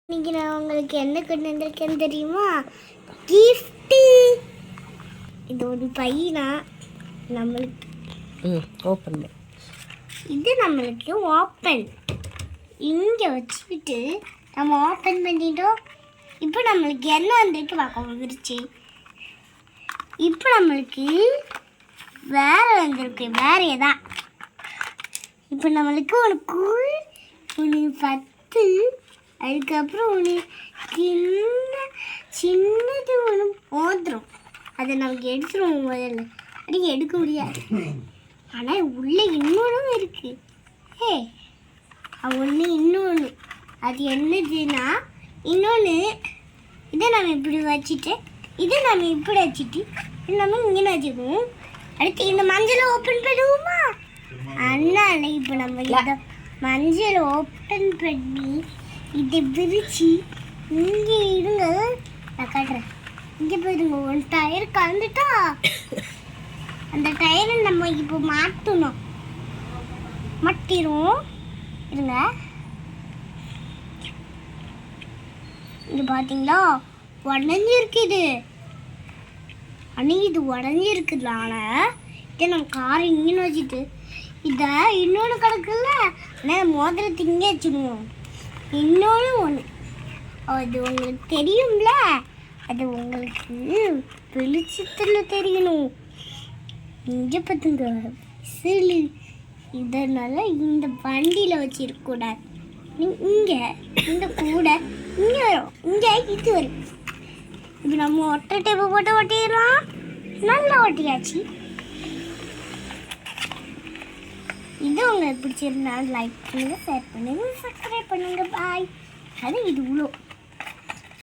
இன்னைக்கு நான் உங்களுக்கு என்ன கொண்டு வந்திருக்கேன்னு தெரியுமா? கிஃப்ட்டு. இது ஒரு பையனா நம்மளுக்கு ஓப்பன். இது நம்மளுக்கு ஓப்பன் இங்கே வச்சுக்கிட்டு நம்ம ஓப்பன் பண்ணிட்டோம். இப்போ நம்மளுக்கு என்ன வந்திருக்கு பார்க்க வந்துருச்சு. இப்போ நம்மளுக்கு வேற வந்திருக்கு, வேற ஏதான். இப்போ நம்மளுக்கு ஒரு கூழ், ஒரு 10, அதுக்கப்புறம் ஒன்று சின்னது ஒன்று மோதிரம். அதை நமக்கு எடுத்துருவோம் முதல்ல. அப்படி எடுக்க முடியாது, ஆனால் உள்ளே இன்னொன்றும் இருக்கு. ஒன்று இன்னொன்று அது என்னதுன்னா, இன்னொன்று இதை நம்ம இப்படி வச்சுட்டு, இதை நம்ம இப்படி வச்சுட்டு, நம்ம இங்கே வச்சுக்குவோம். அடுத்து இந்த மஞ்சளை ஓப்பன் பண்ணுவோமா? அதனால இப்போ நம்ம இதை மஞ்சள் ஓப்பன் பண்ணி இதை விரிச்சு இங்கே இருங்க, நான் காட்டுறேன். இங்கே போயிருங்க, ஒரு டயர் கலந்துட்டா அந்த டயரை நம்ம இப்போ மாற்றணும். மாட்டிடுவோம் இருங்க. இது பார்த்தீங்களா உடஞ்சிருக்குது. ஆனால் இது உடஞ்சிருக்குதுனால இதை நம்ம கார் இங்கே வச்சுட்டு இதை இன்னொன்று கிடக்குல்ல, ஆனால் மோதிரத்தை இங்கே வச்சுடுவோம். இன்னொன்று ஒன்று அது உங்களுக்கு தெரியும்ல, அது உங்களுக்கு வெளிச்சத்தில் தெரியணும். இங்கே பார்த்துங்க சிலு, இதனால இந்த வண்டியில் வச்சிருக்கக்கூடாது. இங்கே இந்த கூட இங்கே வரும், இங்கே இது வரும். இப்போ நம்ம ஒட்டை டேப்பை போட்டு ஒட்டிடலாம். நல்லா ஒட்டியாச்சு. இது உங்களுக்கு பிடிச்சிருந்தாலும் லைக் பண்ணுங்கள், ஷேர் பண்ணுங்கள், சப்ஸ்கிரைப் பண்ணுங்கள். பாய். அது இது இவ்வளோ